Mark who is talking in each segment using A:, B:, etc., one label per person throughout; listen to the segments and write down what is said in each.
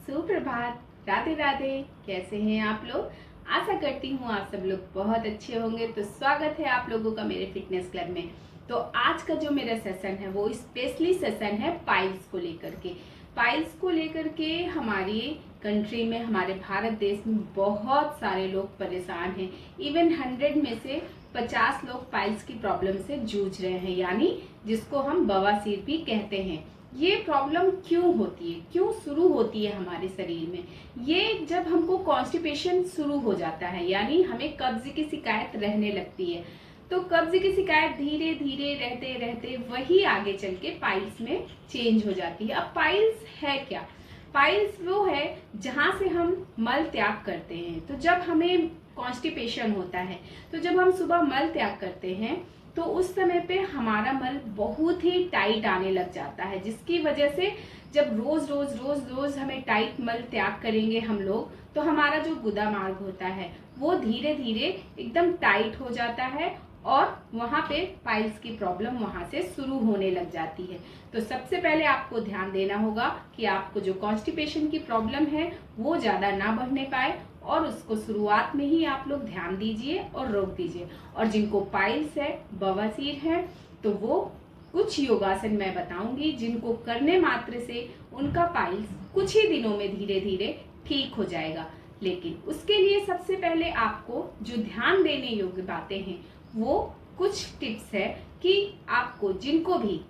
A: सुप्रभात, राधे राधे। कैसे हैं आप लोग? आशा करती हूँ आप सब लोग बहुत अच्छे होंगे। तो स्वागत है आप लोगों का मेरे फिटनेस क्लब में। तो आज का जो मेरा सेशन है वो स्पेशली सेशन है पाइल्स को लेकर के। पाइल्स को लेकर के हमारी कंट्री में, हमारे भारत देश में बहुत सारे लोग परेशान हैं। इवन 100 में से 50 लोग पाइल्स की प्रॉब्लम से जूझ रहे हैं, यानी जिसको हम बवासीर भी कहते हैं। ये प्रॉब्लम क्यों होती है, क्यों शुरू होती है हमारे शरीर में? ये जब हमको कॉन्स्टिपेशन शुरू हो जाता है, यानी हमें कब्ज की शिकायत रहने लगती है, तो कब्ज की शिकायत धीरे धीरे रहते रहते वही आगे चल के पाइल्स में चेंज हो जाती है। अब पाइल्स है क्या? पाइल्स वो है जहां से हम मल त्याग करते हैं। तो जब हमें कॉन्स्टिपेशन होता है, तो जब हम सुबह मल त्याग करते हैं तो उस समय पे हमारा मल बहुत ही टाइट आने लग जाता है, जिसकी वजह से जब रोज रोज रोज रोज हमें टाइट मल त्याग करेंगे हम लोग, तो हमारा जो गुदा मार्ग होता है वो धीरे धीरे एकदम टाइट हो जाता है और वहां पे पाइल्स की प्रॉब्लम वहां से शुरू होने लग जाती है। तो सबसे पहले आपको ध्यान देना होगा कि आपको जो कॉन्स्टिपेशन की प्रॉब्लम है वो ज्यादा ना बढ़ने पाए, और उसको शुरुआत में ही आप लोग ध्यान दीजिए और रोक दीजिए। और जिनको पाइल्स है, बवासीर है, तो वो कुछ योगासन मैं बताऊंगी जिनको करने मात्र से उनका पाइल्स कुछ ही दिनों में धीरे धीरे ठीक हो जाएगा। लेकिन उसके लिए सबसे पहले आपको जो ध्यान देने योग्य बातें हैं वो कुछ टिप्स है कि आपको जिनको भी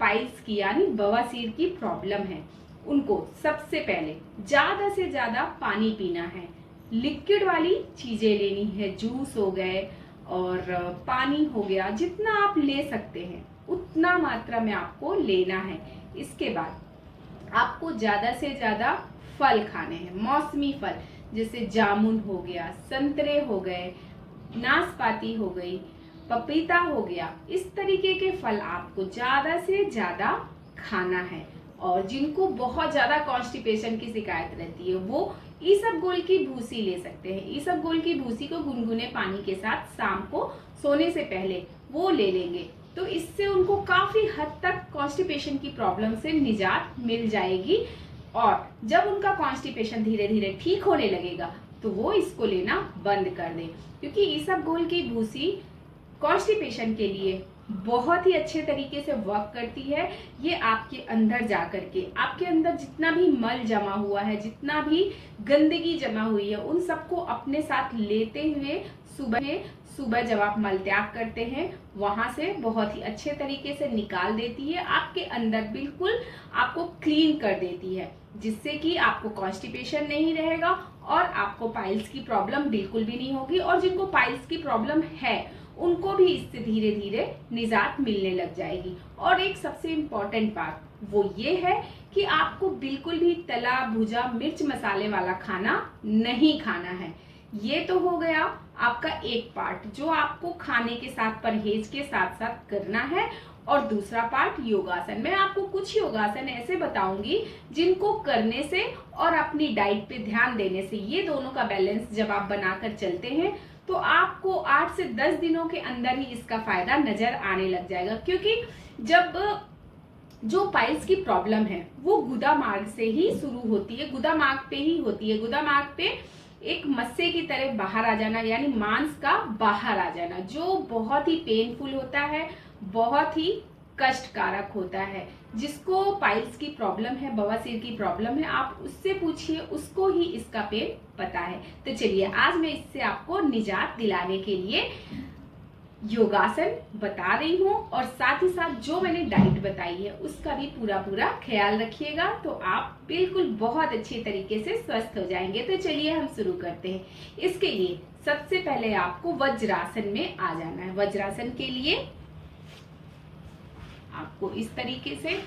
A: पाइल्स की यानी बवासीर की प्रॉब्लम है उनको सबसे पहले ज्यादा से ज्यादा पानी पीना है। लिक्विड वाली चीजें लेनी है, जूस हो गए और पानी हो गया, जितना आप ले सकते हैं उतना मात्रा में आपको लेना है। इसके बाद आपको ज्यादा से ज्यादा फल खाने हैं, मौसमी फल, जैसे जामुन हो गया, संतरे हो गए, नाशपाती हो गई, पपीता हो गया। इस तरीके के फल आपको ज्यादा से ज्यादा खाना है। और जिनको बहुत ज्यादा कॉन्स्टिपेशन की शिकायत रहती है वो ईसबगोल की भूसी ले सकते हैं। ईसबगोल की भूसी को गुनगुने पानी के साथ शाम को सोने से पहले वो ले लेंगे, तो इससे उनको काफी हद तक कॉन्स्टिपेशन की प्रॉब्लम से निजात मिल जाएगी। और जब उनका कॉन्स्टिपेशन धीरे धीरे ठीक होने लगेगा तो वो इसको लेना बंद कर दें, क्योंकि ईसबगोल की भूसी कॉन्स्टिपेशन के लिए बहुत ही अच्छे तरीके से वर्क करती है। ये आपके अंदर जाकर के आपके अंदर जितना भी मल जमा हुआ है, जितना भी गंदगी जमा हुई है, उन सबको अपने साथ लेते हुए सुबह जब आप मल त्याग करते हैं वहां से बहुत ही अच्छे तरीके से निकाल देती है। आपके अंदर बिल्कुल आपको क्लीन कर देती है, जिससे कि आपको कॉन्स्टिपेशन नहीं रहेगा और आपको पाइल्स की प्रॉब्लम बिल्कुल भी नहीं होगी। और जिनको पाइल्स की प्रॉब्लम है उनको भी इससे धीरे धीरे निजात मिलने लग जाएगी। और एक सबसे इम्पोर्टेंट बात वो ये है कि आपको बिल्कुल भी तला भुजा मिर्च मसाले वाला खाना नहीं खाना है। ये तो हो गया आपका एक पार्ट जो आपको खाने के साथ परहेज के साथ साथ करना है। और दूसरा पार्ट योगासन। मैं आपको कुछ योगासन ऐसे बताऊंगी जिनको करने से और अपनी डाइट पे ध्यान देने से, ये दोनों का बैलेंस जब आप बनाकर चलते हैं तो आपको 8 से 10 दिनों के अंदर ही इसका फायदा नजर आने लग जाएगा। क्योंकि जब जो पाइल्स की प्रॉब्लम है वो गुदा मार्ग से ही शुरू होती है, गुदा मार्ग पे ही होती है। गुदा मार्ग पे एक मस्से की तरह बाहर आ जाना, यानी मांस का बाहर आ जाना, जो बहुत ही पेनफुल होता है, बहुत ही कष्टकारक होता है। जिसको पाइल्स की प्रॉब्लम है, बवासीर की प्रॉब्लम है, आप उससे पूछिए, उसको ही इसका पेन पता है। तो चलिए आज मैं इससे आपको निजात दिलाने के लिए योगासन बता रही हूँ, और साथ ही साथ जो मैंने डाइट बताई है उसका भी पूरा पूरा ख्याल रखिएगा, तो आप बिल्कुल बहुत अच्छे तरीके से स्वस्थ हो जाएंगे। तो चलिए हम शुरू करते हैं। इसके लिए सबसे पहले आपको वज्रासन में आ जाना है। वज्रासन के लिए आपको इस तरीके से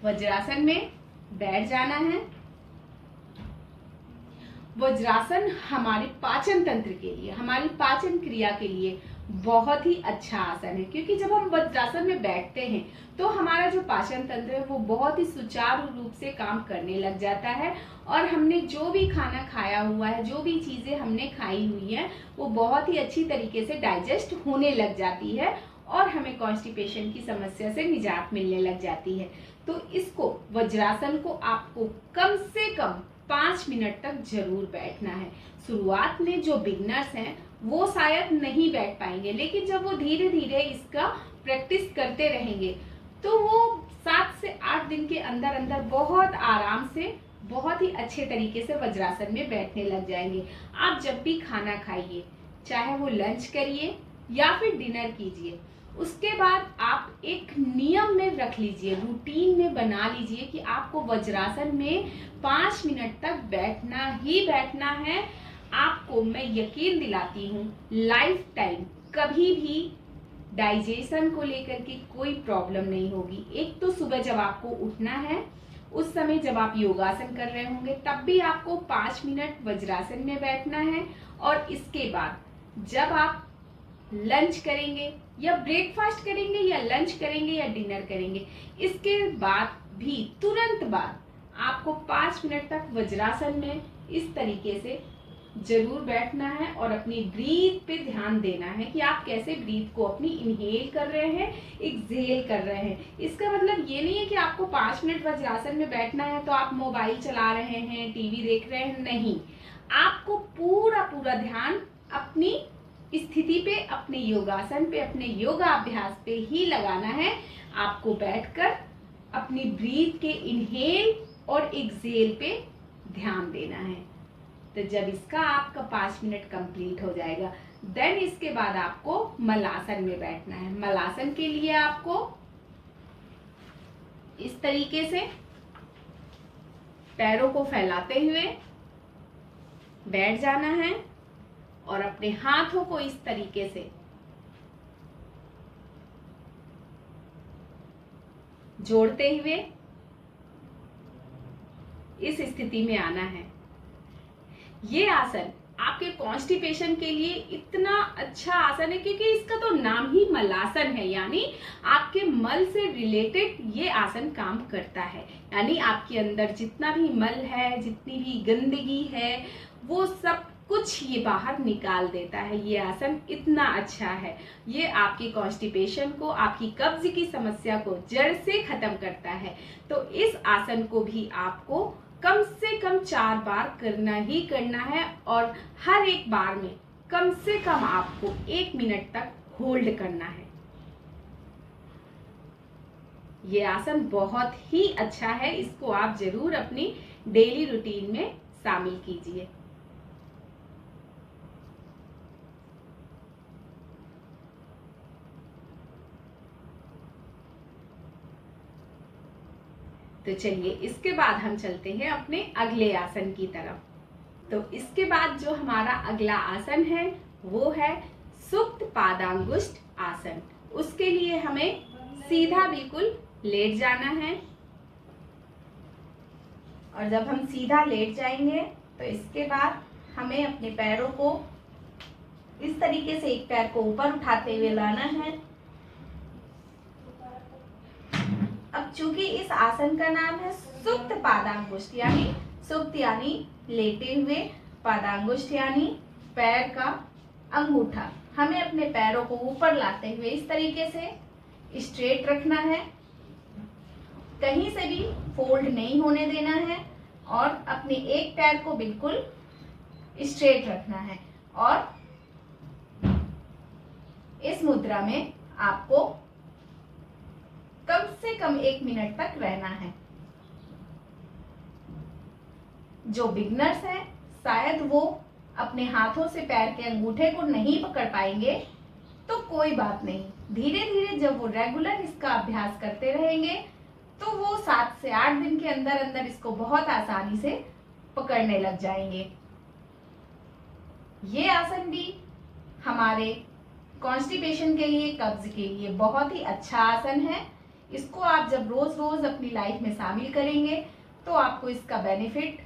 A: वज्रासन में बैठ जाना है। वज्रासन हमारे पाचन तंत्र के लिए, हमारी पाचन क्रिया के लिए बहुत ही अच्छा आसन है, क्योंकि जब हम वज्रासन में बैठते हैं तो हमारा जो पाचन तंत्र है वो बहुत ही सुचारू रूप से काम करने लग जाता है, और हमने जो भी खाना खाया हुआ है, जो भी चीजें हमने खाई हुई है, वो बहुत ही अच्छी तरीके से डाइजेस्ट होने लग जाती है और हमें कॉन्स्टिपेशन की समस्या से निजात मिलने लग जाती है। तो इसको वज्रासन को आपको कम से कम 5 मिनट तक जरूर बैठना है। शुरुआत में जो बिगनर्स हैं वो शायद नहीं बैठ पाएंगे, लेकिन जब वो धीरे धीरे इसका प्रैक्टिस करते रहेंगे तो वो 7 से 8 दिन के अंदर अंदर बहुत आराम से, बहुत ही अच्छे तरीके से वज्रासन में बैठने लग जाएंगे। आप जब भी खाना खाइए, चाहे वो लंच करिए या फिर डिनर कीजिए, उसके बाद आप एक नियम में रख लीजिए, रूटीन में बना लीजिए कि आपको वज्रासन में 5 मिनट तक बैठना ही बैठना है। आपको मैं यकीन दिलाती हूँ, लाइफ टाइम कभी भी डाइजेशन को लेकर के कोई प्रॉब्लम नहीं होगी। एक तो सुबह जब आपको उठना है, उस समय जब आप योगासन कर रहे होंगे तब भी आपको 5 मिनट वज्रासन में बैठना है, और इसके बाद जब आप लंच करेंगे या ब्रेकफास्ट करेंगे या लंच करेंगे या डिनर करेंगे, इसके बाद भी तुरंत बाद आपको 5 मिनट तक वज्रासन में इस तरीके से जरूर बैठना है और अपनी ब्रीथ पे ध्यान देना है कि आप कैसे ब्रीथ को अपनी इनहेल कर रहे हैं, एक्सहेल कर रहे हैं। इसका मतलब ये नहीं है कि आपको 5 मिनट वज्रासन में बैठना है तो आप मोबाइल चला रहे हैं, टीवी देख रहे हैं, नहीं। आपको पूरा पूरा ध्यान अपनी स्थिति पे, अपने योगासन पे, अपने योगा अभ्यास पे ही लगाना है। आपको बैठकर अपनी ब्रीथ के इनहेल और एक्सहेल पे ध्यान देना है। तो जब इसका आपका 5 मिनट कंप्लीट हो जाएगा, देन इसके बाद आपको मलासन में बैठना है। मलासन के लिए आपको इस तरीके से पैरों को फैलाते हुए बैठ जाना है और अपने हाथों को इस तरीके से जोड़ते हुए इस स्थिति में आना है। ये आसन आपके कॉन्स्टिपेशन के लिए इतना अच्छा आसन है क्योंकि इसका तो नाम ही मलासन है, यानी आपके मल से रिलेटेड ये आसन काम करता है। यानी आपके अंदर जितना भी मल है, जितनी भी गंदगी है, वो सब कुछ ये बाहर निकाल देता है। ये आसन इतना अच्छा है, ये आपकी कॉन्स्टिपेशन को, आपकी कब्ज की समस्या को जड़ से खत्म करता है। तो इस आसन को भी आपको कम से कम 4 बार करना ही करना है और हर एक बार में कम से कम आपको 1 मिनट तक होल्ड करना है। ये आसन बहुत ही अच्छा है, इसको आप जरूर अपनी डेली रूटीन में शामिल कीजिए। तो चलिए इसके बाद हम चलते हैं अपने अगले आसन की तरफ। तो इसके बाद जो हमारा अगला आसन है वो है सुप्त पादांगुष्ठ आसन। उसके लिए हमें सीधा बिल्कुल लेट जाना है और जब हम सीधा लेट जाएंगे तो इसके बाद हमें अपने पैरों को इस तरीके से एक पैर को ऊपर उठाते हुए लाना है। अब चूंकि इस आसन का नाम है सुप्त पादांगुष्ठ, यानी सुप्त यानी लेटे हुए, पादांगुष्ठ यानी पैर का अंगूठा, हमें अपने पैरों को ऊपर लाते हुए इस तरीके से स्ट्रेट रखना है, कहीं से भी फोल्ड नहीं होने देना है और अपने एक पैर को बिल्कुल स्ट्रेट रखना है। और इस मुद्रा में आपको कम से कम 1 मिनट तक रहना है। जो बिगनर्स हैं शायद वो अपने हाथों से पैर के अंगूठे को नहीं पकड़ पाएंगे, तो कोई बात नहीं, धीरे धीरे जब वो रेगुलर इसका अभ्यास करते रहेंगे तो वो 7 से 8 दिन के अंदर अंदर इसको बहुत आसानी से पकड़ने लग जाएंगे। ये आसन भी हमारे कॉन्स्टिपेशन के लिए, कब्ज के लिए बहुत ही अच्छा आसन है। इसको आप जब रोज रोज अपनी लाइफ में शामिल करेंगे तो आपको इसका बेनिफिट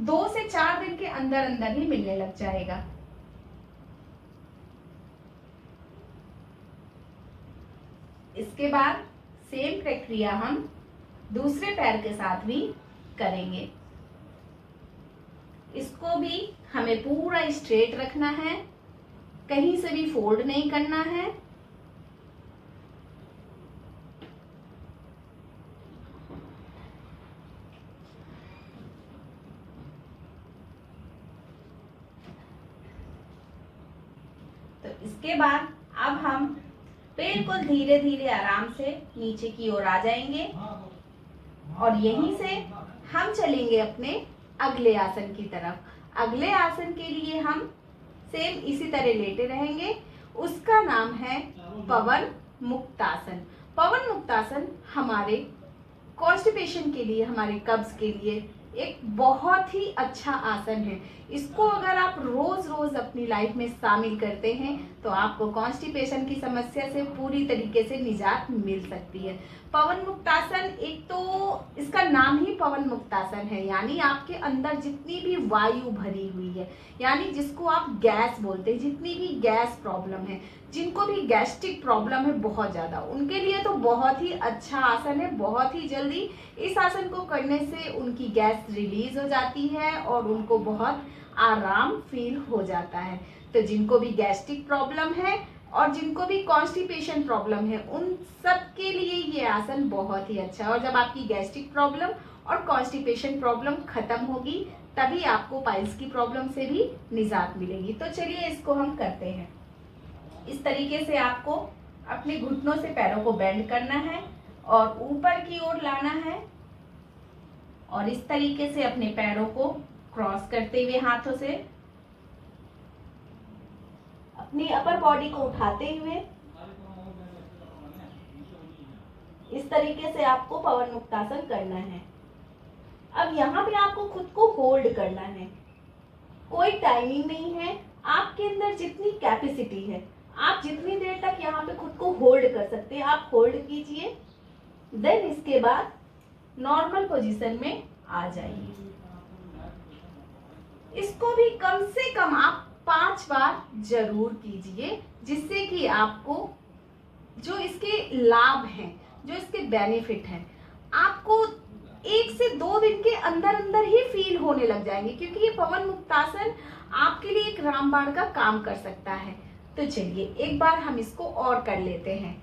A: 2 से 4 दिन के अंदर अंदर ही मिलने लग जाएगा। इसके बाद सेम प्रक्रिया हम दूसरे पैर के साथ भी करेंगे। इसको भी हमें पूरा स्ट्रेट रखना है, कहीं से भी फोल्ड नहीं करना है इसके बाद अब हम बिल्कुल धीरे धीरे आराम से नीचे की ओर आ जाएंगे और यहीं से हम चलेंगे अपने अगले आसन की तरफ। अगले आसन के लिए हम सेम इसी तरह लेटे रहेंगे। उसका नाम है पवन मुक्तासन। पवन मुक्तासन हमारे कॉन्स्टिपेशन के लिए, हमारे कब्ज के लिए एक बहुत ही अच्छा आसन है। इसको अगर आप रोज रोज अपनी लाइफ में शामिल करते हैं तो आपको कॉन्स्टिपेशन की समस्या से पूरी तरीके से निजात मिल सकती है। पवन मुक्तासन, एक तो इसका नाम ही पवन मुक्तासन है, यानी आपके अंदर जितनी भी वायु भरी हुई है, यानी जिसको आप गैस बोलते हैं, जितनी भी गैस प्रॉब्लम है, जिनको भी गैस्ट्रिक प्रॉब्लम है बहुत ज़्यादा, उनके लिए तो बहुत ही अच्छा आसन है। बहुत ही जल्दी इस आसन को करने से उनकी गैस रिलीज हो जाती है और उनको बहुत आराम फील हो जाता है। तो जिनको भी गैस्ट्रिक प्रॉब्लम है और जिनको भी कॉन्स्टिपेशन प्रॉब्लम है, उन सब के लिए ये आसन बहुत ही अच्छा है। और जब आपकी गैस्ट्रिक प्रॉब्लम और कॉन्स्टिपेशन प्रॉब्लम खत्म होगी तभी आपको पाइल्स की प्रॉब्लम से भी निजात मिलेगी। तो चलिए इसको हम करते हैं। इस तरीके से आपको अपने घुटनों से पैरों को बेंड करना है और ऊपर की ओर लाना है और इस तरीके से अपने पैरों को क्रॉस करते हुए हाथों से अपनी अपर बॉडी को उठाते हुए इस तरीके से आपको पवन मुक्तासन करना है। अब यहाँ पे आपको खुद को होल्ड करना है। कोई टाइमिंग नहीं है, आपके अंदर जितनी कैपेसिटी है, आप जितनी देर तक यहाँ पे खुद को होल्ड कर सकते हैं आप होल्ड कीजिए। देन इसके बाद नॉर्मल पोजीशन में आ जाइए। इसको भी कम से कम आप 5 बार जरूर कीजिए, जिससे कि आपको जो इसके लाभ हैं, जो इसके बेनिफिट हैं, आपको 1 से 2 दिन के अंदर अंदर ही फील होने लग जाएंगे, क्योंकि ये पवन मुक्तासन आपके लिए एक रामबाण का काम कर सकता है। तो चलिए एक बार हम इसको और कर लेते हैं।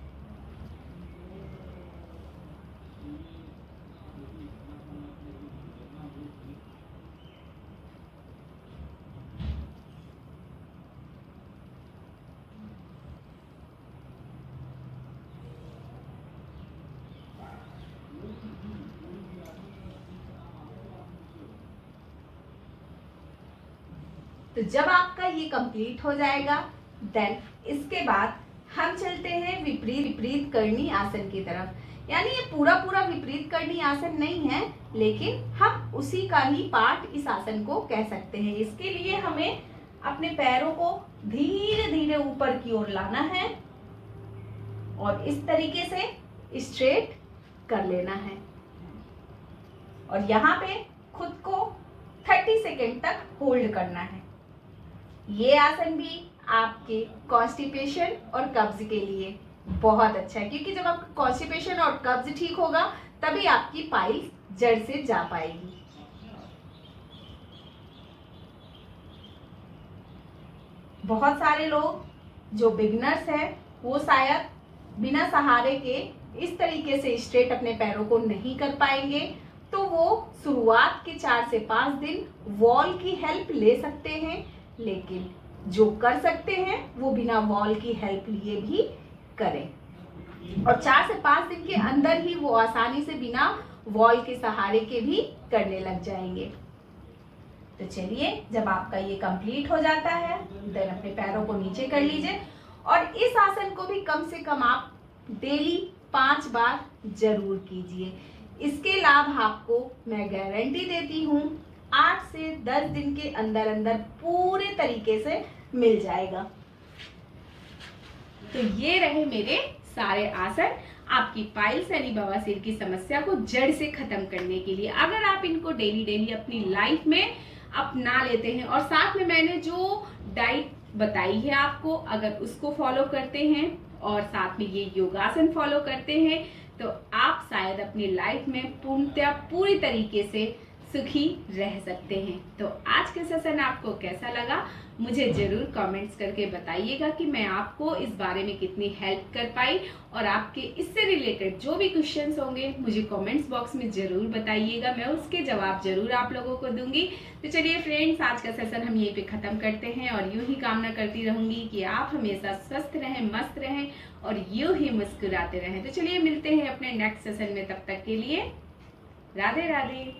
A: तो जब आपका ये कंप्लीट हो जाएगा देन इसके बाद हम चलते हैं विपरीत करनी आसन की तरफ। यानी ये पूरा विपरीत करनी आसन नहीं है, लेकिन हम उसी का ही पार्ट इस आसन को कह सकते हैं। इसके लिए हमें अपने पैरों को धीरे धीरे ऊपर की ओर लाना है और इस तरीके से स्ट्रेट कर लेना है और यहाँ पे खुद को 30 सेकेंड तक होल्ड करना है। ये आसन भी आपके कॉन्स्टिपेशन और कब्ज के लिए बहुत अच्छा है, क्योंकि जब आपका कॉन्स्टिपेशन और कब्ज ठीक होगा तभी आपकी पाइल्स जड़ से जा पाएगी। बहुत सारे लोग जो बिगिनर्स हैं वो शायद बिना सहारे के इस तरीके से स्ट्रेट अपने पैरों को नहीं कर पाएंगे, तो वो शुरुआत के 4 से 5 दिन वॉल की हेल्प ले सकते हैं, लेकिन जो कर सकते हैं वो बिना वॉल की हेल्प लिए भी करें और 4 से 5 दिन के अंदर ही वो आसानी से बिना वॉल के सहारे के भी करने लग जाएंगे। तो चलिए जब आपका ये कंप्लीट हो जाता है देन अपने पैरों को नीचे कर लीजिए और इस आसन को भी कम से कम आप डेली 5 बार जरूर कीजिए। इसके लाभ आपको मैं गारंटी देती हूँ 8 से 10 दिन के अंदर अंदर पूरे तरीके से मिल जाएगा। तो ये रहे मेरे सारे आसन आपकी पाइल्स यानी बवासीर की समस्या को जड़ से खत्म करने के लिए। अगर आप इनको डेली अपनी लाइफ में अपना लेते हैं और साथ में मैंने जो डाइट बताई है आपको, अगर उसको फॉलो करते हैं और साथ में ये योगासन फॉलो करते हैं, तो आप शायद अपनी लाइफ में पूरी तरीके से सुखी रह सकते हैं। तो आज के सेशन आपको कैसा लगा मुझे ज़रूर कमेंट्स करके बताइएगा कि मैं आपको इस बारे में कितनी हेल्प कर पाई, और आपके इससे रिलेटेड जो भी क्वेश्चंस होंगे मुझे कमेंट्स बॉक्स में ज़रूर बताइएगा, मैं उसके जवाब ज़रूर आप लोगों को दूंगी। तो चलिए फ्रेंड्स, आज का सेशन हम यहीं पे ख़त्म करते हैं, और यूं ही कामना करती रहूंगी कि आप हमेशा स्वस्थ रहें, मस्त रहें और यूं ही मुस्कुराते रहें। तो चलिए मिलते हैं अपने नेक्स्ट सेशन में, तब तक के लिए राधे राधे।